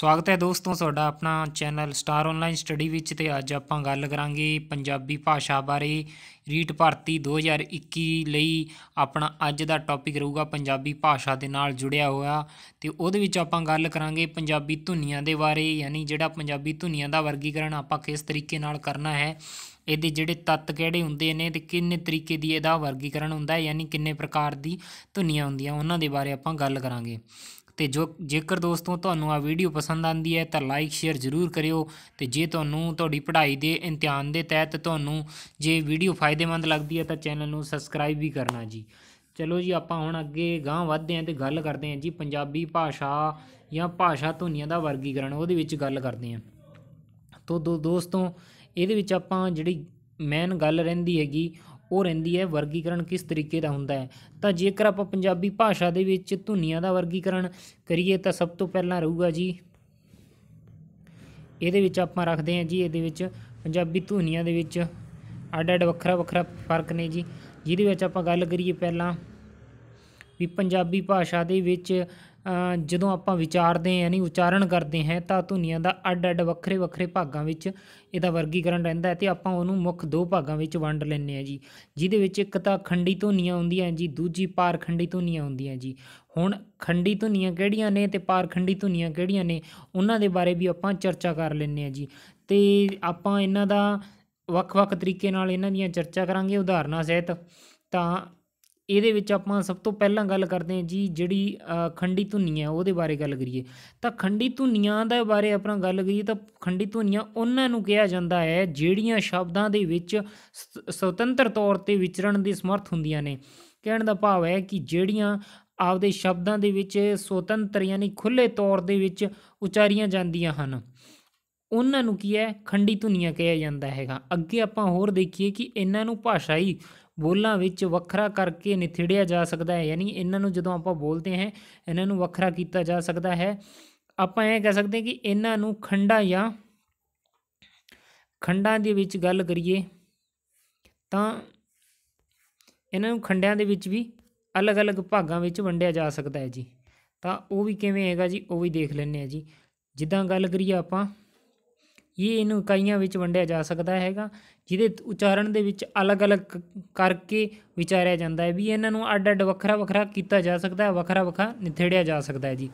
ਸਵਾਗਤ ਹੈ ਦੋਸਤੋ ਤੁਹਾਡਾ ਆਪਣਾ ਚੈਨਲ ਸਟਾਰ ਆਨਲਾਈਨ ਸਟੱਡੀ ਵਿੱਚ। ਤੇ ਅੱਜ ਆਪਾਂ ਗੱਲ ਕਰਾਂਗੇ ਪੰਜਾਬੀ ਭਾਸ਼ਾ ਬਾਰੇ। ਰੀਟ ਭਰਤੀ 2021 ਲਈ ਆਪਣਾ ਅੱਜ ਦਾ ਟੌਪਿਕ ਰਹੂਗਾ ਪੰਜਾਬੀ ਭਾਸ਼ਾ ਦੇ ਨਾਲ ਜੁੜਿਆ ਹੋਇਆ। ਤੇ ਉਹਦੇ ਵਿੱਚ ਆਪਾਂ ਗੱਲ ਕਰਾਂਗੇ ਪੰਜਾਬੀ ਧੁਨੀਆਂ ਦੇ ਬਾਰੇ, ਯਾਨੀ ਜਿਹੜਾ ਪੰਜਾਬੀ ਧੁਨੀਆਂ ਦਾ ਵਰਗੀਕਰਨ ਆਪਾਂ ਕਿਸ ਤਰੀਕੇ ਨਾਲ ਕਰਨਾ ਹੈ, ਇਹਦੇ ਜਿਹੜੇ ਤੱਤ ਕਿਹੜੇ ਹੁੰਦੇ ਨੇ ਤੇ ਕਿੰਨੇ ਤਰੀਕੇ ਦੀ ਇਹਦਾ ਵਰਗੀਕਰਨ ਹੁੰਦਾ ਹੈ, ਯਾਨੀ ਕਿੰਨੇ ਪ੍ਰਕਾਰ ਦੀ ਧੁਨੀਆਂ ਹੁੰਦੀਆਂ ਉਹਨਾਂ ਦੇ ਬਾਰੇ ਆਪਾਂ ਗੱਲ ਕਰਾਂਗੇ। ਤੇ ਜੇਕਰ ਦੋਸਤੋ ਤੁਹਾਨੂੰ ਆ ਵੀਡੀਓ ਪਸੰਦ ਆਉਂਦੀ ਹੈ ਤਾਂ ਲਾਈਕ ਸ਼ੇਅਰ ਜ਼ਰੂਰ ਕਰਿਓ। ਤੇ ਜੇ ਤੁਹਾਨੂੰ ਤੁਹਾਡੀ ਪੜ੍ਹਾਈ ਦੇ ਇਮਤਿਹਾਨ ਦੇ ਤਹਿਤ ਤੁਹਾਨੂੰ ਜੇ ਵੀਡੀਓ ਫਾਇਦੇਮੰਦ ਲੱਗਦੀ ਹੈ ਤਾਂ ਚੈਨਲ ਨੂੰ ਸਬਸਕ੍ਰਾਈਬ ਵੀ ਕਰਨਾ ਜੀ। ਚਲੋ ਜੀ, ਆਪਾਂ ਹੁਣ ਅੱਗੇ ਗਾਂਹ ਵੱਧਦੇ ਹਾਂ ਤੇ ਗੱਲ ਕਰਦੇ ਹਾਂ ਜੀ ਪੰਜਾਬੀ ਭਾਸ਼ਾ ਜਾਂ ਭਾਸ਼ਾ ਧੁਨੀਆਂ ਦਾ ਵਰਗੀਕਰਨ, ਉਹਦੇ ਵਿੱਚ ਗੱਲ ਕਰਦੇ ਹਾਂ। ਤੋ ਦੋਸਤੋ ਇਹਦੇ ਵਿੱਚ ਆਪਾਂ ਜਿਹੜੀ ਮੇਨ ਗੱਲ ਰਹਿੰਦੀ ਹੈਗੀ ਉਹ ਰਹਿੰਦੀ ਹੈ ਵਰਗੀਕਰਨ ਕਿਸ ਤਰੀਕੇ ਦਾ ਹੁੰਦਾ ਹੈ। ਤਾਂ ਜੇਕਰ ਆਪਾਂ ਪੰਜਾਬੀ ਭਾਸ਼ਾ ਦੇ ਵਿੱਚ ਧੁਨੀਆਂ ਦਾ ਵਰਗੀਕਰਨ ਕਰੀਏ ਤਾਂ ਸਭ ਤੋਂ ਪਹਿਲਾਂ ਰਹੂਗਾ ਜੀ, ਇਹਦੇ ਵਿੱਚ ਆਪਾਂ ਰੱਖਦੇ ਹਾਂ ਜੀ, ਇਹਦੇ ਵਿੱਚ ਪੰਜਾਬੀ ਧੁਨੀਆਂ ਦੇ ਵਿੱਚ ਅੱਡ ਅੱਡ ਵੱਖਰਾ ਵੱਖਰਾ ਫਰਕ ਨੇ ਜੀ। ਜਿਹਦੇ ਵਿੱਚ ਆਪਾਂ ਗੱਲ ਕਰੀਏ ਪਹਿਲਾਂ ਵੀ ਪੰਜਾਬੀ ਭਾਸ਼ਾ ਦੇ ਵਿੱਚ ਜਦੋਂ ਆਪਾਂ ਵਿਚਾਰਦੇ ਹਾਂ ਯਾਨੀ ਉਚਾਰਨ ਕਰਦੇ ਹਾਂ ਤਾਂ ਧੁਨੀਆਂ ਦਾ ਅੱਡ ਅੱਡ ਵੱਖਰੇ ਵੱਖਰੇ ਭਾਗਾਂ ਵਿੱਚ ਇਹਦਾ ਵਰਗੀਕਰਨ ਰਹਿੰਦਾ ਹੈ। ਅਤੇ ਆਪਾਂ ਉਹਨੂੰ ਮੁੱਖ ਦੋ ਭਾਗਾਂ ਵਿੱਚ ਵੰਡ ਲੈਂਦੇ ਹਾਂ ਜੀ, ਜਿਹਦੇ ਵਿੱਚ ਇੱਕ ਤਾਂ ਖੰਡੀ ਧੁਨੀਆਂ ਹੁੰਦੀਆਂ ਜੀ, ਦੂਜੀ ਪਾਰਖੰਡੀ ਧੁਨੀਆਂ ਹੁੰਦੀਆਂ ਜੀ। ਹੁਣ ਖੰਡੀ ਧੁਨੀਆਂ ਕਿਹੜੀਆਂ ਨੇ ਅਤੇ ਪਾਰਖੰਡੀ ਧੁਨੀਆਂ ਕਿਹੜੀਆਂ ਨੇ ਉਹਨਾਂ ਦੇ ਬਾਰੇ ਵੀ ਆਪਾਂ ਚਰਚਾ ਕਰ ਲੈਂਦੇ ਹਾਂ ਜੀ। ਅਤੇ ਆਪਾਂ ਇਹਨਾਂ ਦਾ ਵੱਖ ਵੱਖ ਤਰੀਕੇ ਨਾਲ ਇਹਨਾਂ ਦੀਆਂ ਚਰਚਾ ਕਰਾਂਗੇ ਉਦਾਹਰਨਾਂ ਸਹਿਤ। ਤਾਂ ਇਹਦੇ ਵਿੱਚ ਆਪਾਂ ਸਭ ਤੋਂ ਪਹਿਲਾਂ ਗੱਲ ਕਰਦੇ ਹਾਂ ਜੀ ਜਿਹੜੀ ਖੰਡੀ ਧੁਨੀ ਹੈ ਉਹਦੇ ਬਾਰੇ ਗੱਲ ਕਰੀਏ ਤਾਂ ਖੰਡੀ ਧੁਨੀਆਂ ਦੇ ਬਾਰੇ ਆਪਣਾ ਗੱਲ ਕਰੀਏ ਤਾਂ ਖੰਡੀ ਧੁਨੀਆਂ ਉਹਨਾਂ ਨੂੰ ਕਿਹਾ ਜਾਂਦਾ ਹੈ ਜਿਹੜੀਆਂ ਸ਼ਬਦਾਂ ਦੇ ਵਿੱਚ ਸੁਤੰਤਰ ਤੌਰ 'ਤੇ ਵਿਚਰਨ ਦੀ ਸਮਰੱਥ ਹੁੰਦੀਆਂ ਨੇ। ਕਹਿਣ ਦਾ ਭਾਵ ਹੈ ਕਿ ਜਿਹੜੀਆਂ ਆਪਦੇ ਸ਼ਬਦਾਂ ਦੇ ਵਿੱਚ ਸੁਤੰਤਰ ਯਾਨੀ ਖੁੱਲ੍ਹੇ ਤੌਰ ਦੇ ਵਿੱਚ ਉਚਾਰੀਆਂ ਜਾਂਦੀਆਂ ਹਨ, ਉਹਨਾਂ ਨੂੰ ਕੀ ਹੈ ਖੰਡੀ ਧੁਨੀਆਂ ਕਿਹਾ ਜਾਂਦਾ ਹੈਗਾ। ਅੱਗੇ ਆਪਾਂ ਹੋਰ ਦੇਖੀਏ ਕਿ ਇਹਨਾਂ ਨੂੰ ਭਾਸ਼ਾਈ ਬੋਲਾਂ ਵਿੱਚ ਵੱਖਰਾ ਕਰਕੇ ਨਿਥੜਿਆ ਜਾ ਸਕਦਾ ਹੈ, ਯਾਨੀ ਇਹਨਾਂ ਨੂੰ ਜਦੋਂ ਆਪਾਂ ਬੋਲਦੇ ਹਾਂ ਇਹਨਾਂ ਨੂੰ ਵੱਖਰਾ ਕੀਤਾ ਜਾ ਸਕਦਾ ਹੈ। ਆਪਾਂ ਇਹ ਕਹਿ ਸਕਦੇ ਕਿ ਇਹਨਾਂ ਨੂੰ ਖੰਡਾਂ ਜਾਂ ਖੰਡਾਂ ਦੇ ਵਿੱਚ ਗੱਲ ਕਰੀਏ ਤਾਂ ਇਹਨਾਂ ਨੂੰ ਖੰਡਿਆਂ ਦੇ ਵਿੱਚ ਵੀ ਅਲੱਗ ਅਲੱਗ ਭਾਗਾਂ ਵਿੱਚ ਵੰਡਿਆ ਜਾ ਸਕਦਾ ਹੈ ਜੀ। ਤਾਂ ਉਹ ਵੀ ਕਿਵੇਂ ਹੈਗਾ ਜੀ, ਉਹ ਵੀ ਦੇਖ ਲੈਂਦੇ ਹਾਂ ਜੀ। ਜਿੱਦਾਂ ਗੱਲ ਕਰੀਏ ਆਪਾਂ ਇਹਨੂੰ ਇਕਾਈਆਂ ਵਿੱਚ ਵੰਡਿਆ ਜਾ ਸਕਦਾ ਹੈਗਾ, ਜਿਹਦੇ ਉਚਾਰਨ ਦੇ ਵਿੱਚ ਅਲੱਗ ਅਲੱਗ ਕਰਕੇ ਵਿਚਾਰਿਆ ਜਾਂਦਾ ਹੈ ਵੀ ਇਹਨਾਂ ਨੂੰ ਅੱਡ ਅੱਡ ਵੱਖਰਾ ਵੱਖਰਾ ਕੀਤਾ ਜਾ ਸਕਦਾ ਹੈ, ਵੱਖਰਾ ਵੱਖਰਾ ਨਿਥੇੜਿਆ ਜਾ ਸਕਦਾ ਹੈ ਜੀ।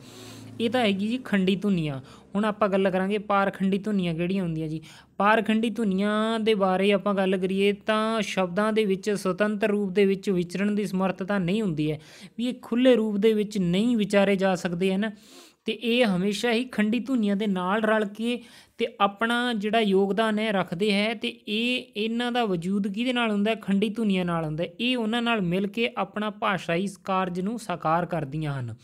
ਇਹ ਤਾਂ ਹੈਗੀ ਜੀ ਖੰਡੀ ਧੁਨੀਆਂ। ਹੁਣ ਆਪਾਂ ਗੱਲ ਕਰਾਂਗੇ ਪਾਰਖੰਡੀ ਧੁਨੀਆਂ ਕਿਹੜੀਆਂ ਹੁੰਦੀਆਂ ਜੀ। ਪਾਰਖੰਡੀ ਧੁਨੀਆਂ ਦੇ ਬਾਰੇ ਆਪਾਂ ਗੱਲ ਕਰੀਏ ਤਾਂ ਸ਼ਬਦਾਂ ਦੇ ਵਿੱਚ ਸੁਤੰਤਰ ਰੂਪ ਦੇ ਵਿੱਚ ਵਿਚਰਨ ਦੀ ਸਮਰੱਥਾ ਨਹੀਂ ਹੁੰਦੀ ਹੈ, ਵੀ ਇਹ ਖੁੱਲ੍ਹੇ ਰੂਪ ਦੇ ਵਿੱਚ ਨਹੀਂ ਵਿਚਾਰੇ ਜਾ ਸਕਦੇ ਹਨ। ਅਤੇ ਇਹ ਹਮੇਸ਼ਾ ਹੀ ਖੰਡੀ ਧੁਨੀਆਂ ਦੇ ਨਾਲ ਰਲ ਕੇ ਅਤੇ ਆਪਣਾ ਜਿਹੜਾ ਯੋਗਦਾਨ ਹੈ ਰੱਖਦੇ ਹੈ। ਅਤੇ ਇਹਨਾਂ ਦਾ ਵਜੂਦ ਕਿਹਦੇ ਨਾਲ ਹੁੰਦਾ, ਖੰਡੀ ਧੁਨੀਆਂ ਨਾਲ ਹੁੰਦਾ। ਇਹ ਉਹਨਾਂ ਨਾਲ ਮਿਲ ਕੇ ਆਪਣਾ ਭਾਸ਼ਾਈ ਕਾਰਜ ਨੂੰ ਸਾਕਾਰ ਕਰਦੀਆਂ ਹਨ।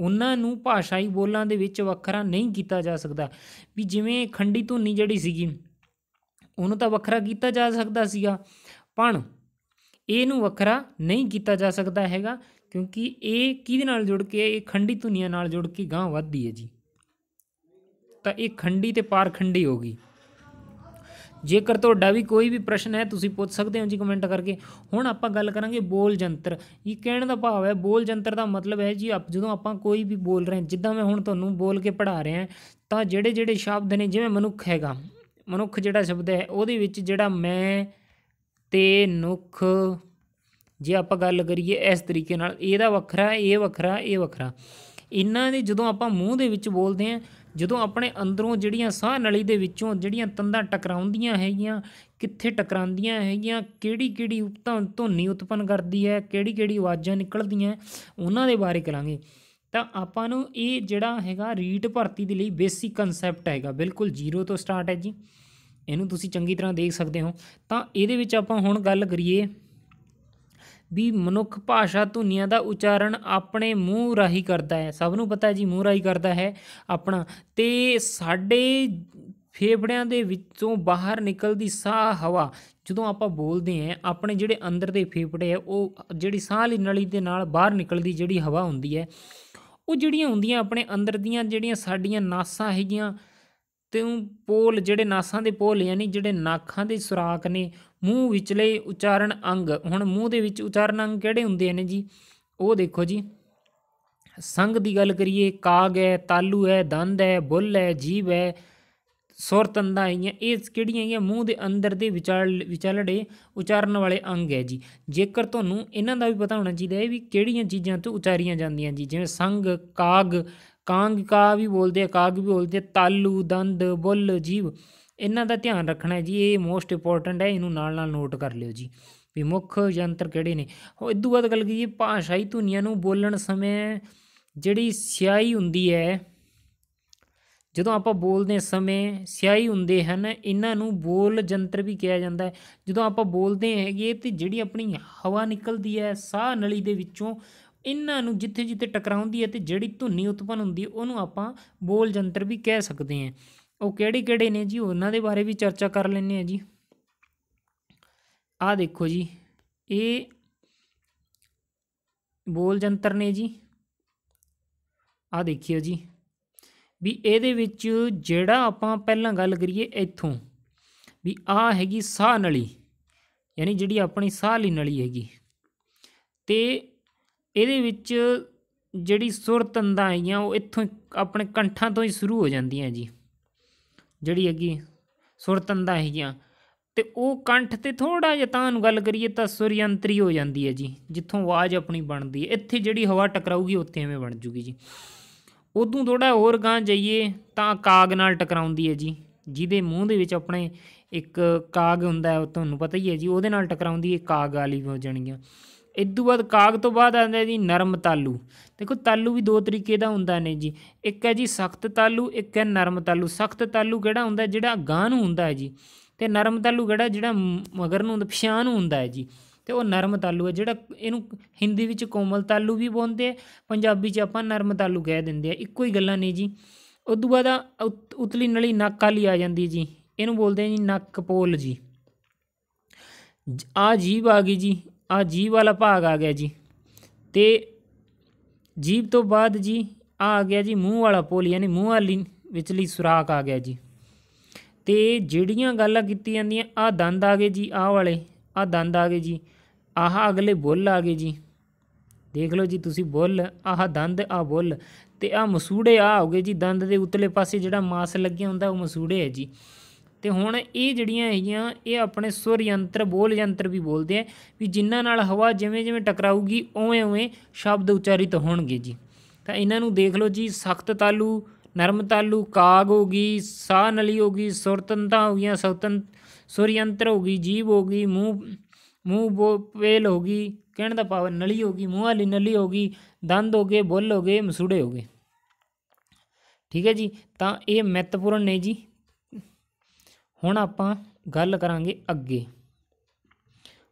ਉਹਨਾਂ ਨੂੰ ਭਾਸ਼ਾਈ ਬੋਲਾਂ ਦੇ ਵਿੱਚ ਵੱਖਰਾ ਨਹੀਂ ਕੀਤਾ ਜਾ ਸਕਦਾ, ਵੀ ਜਿਵੇਂ ਖੰਡੀ ਧੁਨੀ ਜਿਹੜੀ ਸੀਗੀ ਉਹਨੂੰ ਤਾਂ ਵੱਖਰਾ ਕੀਤਾ ਜਾ ਸਕਦਾ ਸੀਗਾ, ਪਰ ਇਹਨੂੰ ਵੱਖਰਾ ਨਹੀਂ ਕੀਤਾ ਜਾ ਸਕਦਾ ਹੈਗਾ ਕਿਉਂਕਿ ਇਹ ਕਿਹਦੇ ਨਾਲ ਜੁੜ ਕੇ, ਇਹ ਖੰਡੀ ਧੁਨੀਆਂ ਨਾਲ ਜੁੜ ਕੇ ਗਾਂਹ ਵੱਧਦੀ ਹੈ ਜੀ। ਤਾਂ ਇਹ ਖੰਡੀ ਅਤੇ ਪਾਰਖੰਡੀ ਹੋ ਗਈ। ਜੇਕਰ ਤੁਹਾਡਾ ਵੀ ਕੋਈ ਵੀ ਪ੍ਰਸ਼ਨ ਹੈ ਤੁਸੀਂ ਪੁੱਛ ਸਕਦੇ ਹੋ ਜੀ ਕਮੈਂਟ ਕਰਕੇ। ਹੁਣ ਆਪਾਂ ਗੱਲ ਕਰਾਂਗੇ ਬੋਲ ਜੰਤਰ। ਇਹ ਕਹਿਣ ਦਾ ਭਾਵ ਹੈ ਬੋਲ ਜੰਤਰ ਦਾ ਮਤਲਬ ਹੈ ਜੀ ਜਦੋਂ ਆਪਾਂ ਕੋਈ ਵੀ ਬੋਲ ਰਹੇ, ਜਿੱਦਾਂ ਮੈਂ ਹੁਣ ਤੁਹਾਨੂੰ ਬੋਲ ਕੇ ਪੜ੍ਹਾ ਰਿਹਾ ਤਾਂ ਜਿਹੜੇ ਜਿਹੜੇ ਸ਼ਬਦ ਨੇ, ਜਿਵੇਂ ਮਨੁੱਖ ਹੈਗਾ, ਮਨੁੱਖ ਜਿਹੜਾ ਸ਼ਬਦ ਹੈ ਉਹਦੇ ਵਿੱਚ ਜਿਹੜਾ ਮੈਂ ਤੇ ਨੁੱਖ, ਜੇ ਆਪਾਂ ਗੱਲ ਕਰੀਏ ਇਸ ਤਰੀਕੇ ਨਾਲ ਇਹਦਾ ਵੱਖਰਾ, ਇਹ ਵੱਖਰਾ, ਇਹ ਵੱਖਰਾ। ਇਹਨਾਂ ਦੇ ਜਦੋਂ ਆਪਾਂ ਮੂੰਹ ਦੇ ਵਿੱਚ ਬੋਲਦੇ ਹਾਂ, ਜਦੋਂ ਆਪਣੇ ਅੰਦਰੋਂ ਜਿਹੜੀਆਂ ਸਾਹ ਨਲੀ ਦੇ ਵਿੱਚੋਂ ਜਿਹੜੀਆਂ ਤੰਦਾਂ ਟਕਰਾਉਂਦੀਆਂ ਹੈਗੀਆਂ, ਕਿੱਥੇ ਟਕਰਾਉਂਦੀਆਂ ਹੈਗੀਆਂ, ਕਿਹੜੀ ਕਿਹੜੀ ਧੁਨੀ ਉਤਪੰਨ ਕਰਦੀ ਹੈ, ਕਿਹੜੀ ਕਿਹੜੀ ਆਵਾਜ਼ਾਂ ਨਿਕਲਦੀਆਂ, ਉਹਨਾਂ ਦੇ ਬਾਰੇ ਕਰਾਂਗੇ। ਤਾਂ ਆਪਾਂ ਨੂੰ ਇਹ ਜਿਹੜਾ ਹੈਗਾ ਰੀਟ ਭਰਤੀ ਦੇ ਲਈ ਬੇਸਿਕ ਕਨਸੈਪਟ ਹੈਗਾ, ਬਿਲਕੁਲ ਜ਼ੀਰੋ ਤੋਂ ਸਟਾਰਟ ਹੈ ਜੀ। ਇਹਨੂੰ ਤੁਸੀਂ ਚੰਗੀ ਤਰ੍ਹਾਂ ਦੇਖ ਸਕਦੇ ਹੋ। ਤਾਂ ਇਹਦੇ ਵਿੱਚ ਆਪਾਂ ਹੁਣ ਗੱਲ ਕਰੀਏ ਵੀ ਮਨੁੱਖ ਭਾਸ਼ਾ ਧੁਨੀਆਂ ਦਾ ਉਚਾਰਨ ਆਪਣੇ ਮੂੰਹ ਰਾਹੀਂ ਕਰਦਾ ਹੈ। ਸਭ ਨੂੰ ਪਤਾ ਜੀ ਮੂੰਹ ਰਾਹੀਂ ਕਰਦਾ ਹੈ ਆਪਣਾ। ਅਤੇ ਸਾਡੇ ਫੇਫੜਿਆਂ ਦੇ ਵਿੱਚੋਂ ਬਾਹਰ ਨਿਕਲਦੀ ਸਾਹ ਹਵਾ ਜਦੋਂ ਆਪਾਂ ਬੋਲਦੇ ਹਾਂ, ਆਪਣੇ ਜਿਹੜੇ ਅੰਦਰ ਦੇ ਫੇਫੜੇ ਹੈ ਉਹ ਜਿਹੜੀ ਸਾਹ ਵਾਲੀ ਨਲੀ ਦੇ ਨਾਲ ਬਾਹਰ ਨਿਕਲਦੀ ਜਿਹੜੀ ਹਵਾ ਹੁੰਦੀ ਹੈ, ਉਹ ਜਿਹੜੀਆਂ ਹੁੰਦੀਆਂ ਆਪਣੇ ਅੰਦਰ ਦੀਆਂ ਜਿਹੜੀਆਂ ਸਾਡੀਆਂ ਨਾਸਾਂ ਹੈਗੀਆਂ ਅਤੇ ਪੋਲ, ਜਿਹੜੇ ਨਾਸਾਂ ਦੇ ਪੋਲ ਯਾਨੀ ਜਿਹੜੇ ਨਾਕਾਂ ਦੇ ਸੁਰਾਖ ਨੇ, ਮੂੰਹ ਵਿਚਲੇ ਉਚਾਰਨ ਅੰਗ। ਹੁਣ ਮੂੰਹ ਦੇ ਵਿੱਚ ਉਚਾਰਨ ਅੰਗ ਕਿਹੜੇ ਹੁੰਦੇ ਨੇ ਜੀ, ਉਹ ਦੇਖੋ ਜੀ ਸੰਗ ਦੀ ਗੱਲ ਕਰੀਏ, ਕਾਗ ਹੈ, ਤਾਲੂ ਹੈ, ਦੰਦ ਹੈ, ਬੁੱਲ ਹੈ, ਜੀਭ ਹੈ, ਸੁਰ ਤੰਦਾਂ ਹੈਗੀਆਂ। ਇਹ ਕਿਹੜੀਆਂ ਹੈਗੀਆਂ? ਮੂੰਹ ਦੇ ਅੰਦਰ ਦੇ ਵਿਚਾਲੜੇ ਉਚਾਰਨ ਵਾਲੇ ਅੰਗ ਹੈ ਜੀ। ਜੇਕਰ ਤੁਹਾਨੂੰ ਇਹਨਾਂ ਦਾ ਵੀ ਪਤਾ ਹੋਣਾ ਚਾਹੀਦਾ ਹੈ ਵੀ ਕਿਹੜੀਆਂ ਚੀਜ਼ਾਂ ਤੋਂ ਉਚਾਰੀਆਂ ਜਾਂਦੀਆਂ ਜੀ, ਜਿਵੇਂ ਸੰਗ, ਕਾਗ, ਕਾਂਗ, ਕਾ ਵੀ ਬੋਲਦੇ ਆ, ਕਾਗ ਵੀ ਬੋਲਦੇ ਆ, ਤਾਲੂ, ਦੰਦ, ਬੁੱਲ, ਜੀਭ, ਇਹਨਾਂ ਦਾ ਧਿਆਨ ਰੱਖਣਾ ਜੀ। ਇਹ ਮੋਸਟ ਇੰਪੋਰਟੈਂਟ ਹੈ, ਇਹਨੂੰ ਨਾਲ ਨਾਲ ਨੋਟ ਕਰ ਲਿਓ ਜੀ ਵੀ ਮੁੱਖ ਯੰਤਰ ਕਿਹੜੇ ਨੇ। ਇਦੋਂ ਬਾਅਦ ਗੱਲ ਕਰੀਏ ਭਾਸ਼ਾਈ ਧੁਨੀਆਂ ਨੂੰ ਬੋਲਣ ਸਮੇਂ ਜਿਹੜੀ ਸਿਆਹੀ ਹੁੰਦੀ ਹੈ, ਜਦੋਂ ਆਪਾਂ ਬੋਲਦੇ ਸਮੇਂ ਸਿਆਹੀ ਹੁੰਦੇ ਹਨ, ਇਹਨਾਂ ਨੂੰ ਬੋਲ ਯੰਤਰ ਵੀ ਕਿਹਾ ਜਾਂਦਾ ਹੈ। ਜਦੋਂ ਆਪਾਂ ਬੋਲਦੇ ਹੈਗੇ ਤੇ ਜਿਹੜੀ ਆਪਣੀ ਹਵਾ ਨਿਕਲਦੀ ਹੈ ਸਾਹ ਨਲੀ ਦੇ ਵਿੱਚੋਂ, ਇਹਨਾਂ ਨੂੰ ਜਿੱਥੇ ਜਿੱਥੇ ਟਕਰਾਉਂਦੀ ਹੈ ਤੇ ਜਿਹੜੀ ਧੁਨੀ ਉਤਪੰਨ ਹੁੰਦੀ ਹੈ ਉਹਨੂੰ ਆਪਾਂ ਬੋਲ ਯੰਤਰ ਵੀ ਕਹਿ ਸਕਦੇ ਹਾਂ। ਉਹ ਕਿਹੜੇ ਕਿਹੜੇ ਨੇ ਜੀ, ਉਹਨਾਂ ਦੇ ਬਾਰੇ ਵੀ ਚਰਚਾ ਕਰ ਲੈਂਦੇ ਹਾਂ ਜੀ। ਆਹ ਦੇਖੋ ਜੀ, ਇਹ ਬੋਲ ਯੰਤਰ ਨੇ ਜੀ। ਆਹ ਦੇਖਿਓ ਜੀ ਵੀ ਇਹਦੇ ਵਿੱਚ ਜਿਹੜਾ ਆਪਾਂ ਪਹਿਲਾਂ ਗੱਲ ਕਰੀਏ ਇੱਥੋਂ ਵੀ ਆਹ ਹੈਗੀ ਸਾਹ ਨਲੀ, ਯਾਨੀ ਜਿਹੜੀ ਆਪਣੀ ਸਾਹ ਵਾਲੀ ਨਲੀ ਹੈਗੀ, ਅਤੇ ਇਹਦੇ ਵਿੱਚ ਜਿਹੜੀ ਸੁਰ ਤੰਦਾਂ ਹੈਗੀਆਂ ਉਹ ਇੱਥੋਂ ਆਪਣੇ ਕੰਠਾਂ ਤੋਂ ਹੀ ਸ਼ੁਰੂ ਹੋ ਜਾਂਦੀਆਂ ਜੀ। ਜਿਹੜੀ ਹੈਗੀ ਸੁਰ ਤੰਦਾਂ ਹੈਗੀਆਂ ਅਤੇ ਉਹ ਕੰਠ 'ਤੇ ਥੋੜ੍ਹਾ ਜਿਹਾ ਤਾਂ ਨੂੰ ਗੱਲ ਕਰੀਏ ਤਾਂ ਸੁਰ ਯੰਤਰੀ ਹੋ ਜਾਂਦੀ ਹੈ ਜੀ, ਜਿੱਥੋਂ ਆਵਾਜ਼ ਆਪਣੀ ਬਣਦੀ ਹੈ। ਇੱਥੇ ਜਿਹੜੀ ਹਵਾ ਟਕਰਾਊਗੀ ਉੱਥੇ ਐਵੇਂ ਬਣ ਜੂਗੀ ਜੀ। ਉਦੋਂ ਥੋੜ੍ਹਾ ਹੋਰ ਗਾਂਹ ਜਾਈਏ ਤਾਂ ਕਾਗ ਨਾਲ ਟਕਰਾਉਂਦੀ ਹੈ ਜੀ, ਜਿਹਦੇ ਮੂੰਹ ਦੇ ਵਿੱਚ ਆਪਣੇ ਇੱਕ ਕਾਗ ਹੁੰਦਾ, ਉਹ ਤੁਹਾਨੂੰ ਪਤਾ ਹੀ ਹੈ ਜੀ, ਉਹਦੇ ਨਾਲ ਟਕਰਾਉਂਦੀ ਹੈ, ਕਾਗ ਵਾਲੀ ਹੋ ਜਾਣਗੀਆਂ। ਇਦੋਂ ਬਾਅਦ ਕਾਗ ਤੋਂ ਬਾਅਦ ਆਉਂਦਾ ਜੀ ਨਰਮ ਤਾਲੂ। ਦੇਖੋ ਤਾਲੂ ਵੀ ਦੋ ਤਰੀਕੇ ਦਾ ਹੁੰਦਾ ਨੇ ਜੀ, ਇੱਕ ਹੈ ਜੀ ਸਖਤ ਤਾਲੂ, ਇੱਕ ਹੈ ਨਰਮ ਤਾਲੂ। ਸਖਤ ਤਾਲੂ ਕਿਹੜਾ ਹੁੰਦਾ? ਜਿਹੜਾ ਗਾਂਹ ਨੂੰ ਹੁੰਦਾ ਹੈ ਜੀ, ਅਤੇ ਨਰਮ ਤਾਲੂ ਕਿਹੜਾ? ਜਿਹੜਾ ਮਗਰ ਨੂੰ ਹੁੰਦਾ, ਪਿਛਾਂਹ ਨੂੰ ਹੁੰਦਾ ਹੈ ਜੀ। ਅਤੇ ਉਹ ਨਰਮ ਤਾਲੂ ਹੈ ਜਿਹੜਾ, ਇਹਨੂੰ ਹਿੰਦੀ ਵਿੱਚ ਕੋਮਲ ਤਾਲੂ ਵੀ ਬੋਲਦੇ, ਪੰਜਾਬੀ 'ਚ ਆਪਾਂ ਨਰਮ ਤਾਲੂ ਕਹਿ ਦਿੰਦੇ ਆ, ਇੱਕੋ ਹੀ ਗੱਲਾਂ ਨੇ ਜੀ। ਉਦੋਂ ਬਾਅਦ ਉਤਲੀ ਨਲੀ ਨੱਕ ਵਾਲੀ ਆ ਜਾਂਦੀ ਹੈ ਜੀ, ਇਹਨੂੰ ਬੋਲਦੇ ਆ ਜੀ ਨੱਕ ਪੋਲ ਜੀ। ਆਹ ਜੀਭ ਆ ਗਈ ਜੀ, ਆਹ ਜੀਭ ਵਾਲਾ ਭਾਗ ਆ ਗਿਆ ਜੀ। ਅਤੇ ਜੀਭ ਤੋਂ ਬਾਅਦ ਜੀ ਆ ਗਿਆ ਜੀ ਮੂੰਹ ਵਾਲਾ ਪੋਲ, ਯਾਨੀ ਮੂੰਹ ਵਾਲੀ ਵਿਚਲੀ ਸੁਰਾਖ ਆ ਗਿਆ ਜੀ। ਅਤੇ ਜਿਹੜੀਆਂ ਗੱਲਾਂ ਕੀਤੀਆਂ ਜਾਂਦੀਆਂ, ਆਹ ਦੰਦ ਆ ਗਏ ਜੀ, ਆਹ ਵਾਲੇ ਆਹ ਦੰਦ ਆ ਗਏ ਜੀ। ਆਹ ਅਗਲੇ ਬੁੱਲ ਆ ਗਏ ਜੀ, ਦੇਖ ਲਓ ਜੀ ਤੁਸੀਂ, ਬੁੱਲ, ਆਹ ਦੰਦ, ਆਹ ਬੁੱਲ, ਅਤੇ ਆਹ ਮਸੂੜੇ ਆ ਹੋ ਗਏ ਜੀ। ਦੰਦ ਦੇ ਉਤਲੇ ਪਾਸੇ ਜਿਹੜਾ ਮਾਸ ਲੱਗਿਆ ਹੁੰਦਾ ਉਹ ਮਸੂੜੇ ਹੈ ਜੀ। ਅਤੇ ਹੁਣ ਇਹ ਜਿਹੜੀਆਂ ਹੈਗੀਆਂ ਇਹ ਆਪਣੇ ਸੁਰ ਯੰਤਰ, ਬੋਲ ਯੰਤਰ ਵੀ ਬੋਲਦੇ ਆ ਵੀ ਜਿਨ੍ਹਾਂ ਨਾਲ ਹਵਾ ਜਿਵੇਂ ਜਿਵੇਂ ਟਕਰਾਊਗੀ ਉਵੇਂ ਉਵੇਂ ਸ਼ਬਦ ਉਚਾਰਿਤ ਹੋਣਗੇ ਜੀ। ਤਾਂ ਇਹਨਾਂ ਨੂੰ ਦੇਖ ਲਓ ਜੀ, ਸਖਤ ਤਾਲੂ, ਨਰਮ ਤਾਲੂ, ਕਾਗ ਹੋ ਗਈ, ਸਾਹ ਨਲੀ ਹੋ ਗਈ, ਸੁਰ ਤੰਦਾਂ ਹੋ ਗਈਆਂ, ਸੁਰ ਯੰਤਰ ਹੋ ਗਈ, ਜੀਭ ਹੋ ਗਈ, ਮੂੰਹ ਵੇਲ ਹੋ ਗਈ, ਕਹਿਣ ਦਾ ਭਾਵ ਨਲੀ ਹੋ ਗਈ, ਮੂੰਹ ਵਾਲੀ ਨਲੀ ਹੋ ਗਈ, ਦੰਦ ਹੋ ਗਏ, ਬੁੱਲ ਹੋ ਗਏ, ਮਸੂੜੇ ਹੋ ਗਏ। ਠੀਕ ਹੈ ਜੀ, ਤਾਂ ਇਹ ਮਹੱਤਵਪੂਰਨ ਨੇ ਜੀ। ਹੁਣ ਆਪਾਂ ਗੱਲ ਕਰਾਂਗੇ ਅੱਗੇ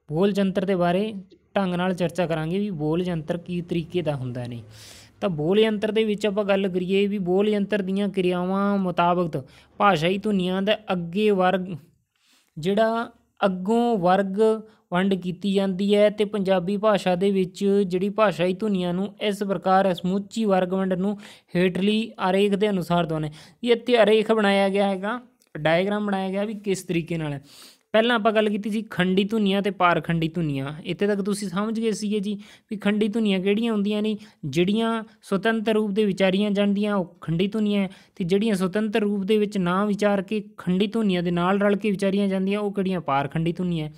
ਬੋਲ ਯੰਤਰ ਦੇ ਬਾਰੇ, ਢੰਗ ਨਾਲ ਚਰਚਾ ਕਰਾਂਗੇ ਵੀ ਬੋਲ ਯੰਤਰ ਕੀ ਤਰੀਕੇ ਦਾ ਹੁੰਦਾ ਨੇ। ਤਾਂ ਬੋਲ ਯੰਤਰ ਦੇ ਵਿੱਚ ਆਪਾਂ ਗੱਲ ਕਰੀਏ ਵੀ ਬੋਲ ਯੰਤਰ ਦੀਆਂ ਕਿਰਿਆਵਾਂ ਮੁਤਾਬਕ ਭਾਸ਼ਾਈ ਧੁਨੀਆਂ ਦਾ ਅੱਗੇ ਵਰਗ, ਜਿਹੜਾ ਅੱਗੋਂ ਵਰਗ ਵੰਡ ਕੀਤੀ ਜਾਂਦੀ ਹੈ। ਅਤੇ ਪੰਜਾਬੀ ਭਾਸ਼ਾ ਦੇ ਵਿੱਚ ਜਿਹੜੀ ਭਾਸ਼ਾਈ ਧੁਨੀਆਂ ਨੂੰ ਇਸ ਪ੍ਰਕਾਰ ਸਮੁੱਚੀ ਵਰਗ ਵੰਡ ਨੂੰ ਹੇਠਲੀ ਆਰੇਖ ਦੇ ਅਨੁਸਾਰ ਦੋਨੇ, ਇੱਥੇ ਆਰੇਖ ਬਣਾਇਆ ਗਿਆ ਹੈਗਾ, ਡਾਇਗਰਾਮ ਬਣਾਇਆ ਗਿਆ ਵੀ ਕਿਸ ਤਰੀਕੇ ਨਾਲ। ਪਹਿਲਾਂ ਆਪਾਂ ਗੱਲ ਕੀਤੀ ਸੀ ਖੰਡੀ ਧੁਨੀਆਂ ਅਤੇ ਪਾਰਖੰਡੀ ਧੁਨੀਆਂ। ਇੱਥੇ ਤੱਕ ਤੁਸੀਂ ਸਮਝ ਗਏ ਸੀਗੇ ਜੀ ਵੀ ਖੰਡੀ ਧੁਨੀਆਂ ਕਿਹੜੀਆਂ ਹੁੰਦੀਆਂ ਨੇ, ਜਿਹੜੀਆਂ ਸੁਤੰਤਰ ਰੂਪ ਦੇ ਵਿਚਾਰੀਆਂ ਜਾਂਦੀਆਂ ਉਹ ਖੰਡੀ ਧੁਨੀਆਂ, ਅਤੇ ਜਿਹੜੀਆਂ ਸੁਤੰਤਰ ਰੂਪ ਦੇ ਵਿੱਚ ਨਾ ਵਿਚਾਰ ਕੇ ਖੰਡੀ ਧੁਨੀਆਂ ਦੇ ਨਾਲ ਰਲ ਕੇ ਵਿਚਾਰੀਆਂ ਜਾਂਦੀਆਂ ਉਹ ਕਿਹੜੀਆਂ? ਪਾਰਖੰਡੀ ਧੁਨੀਆਂ।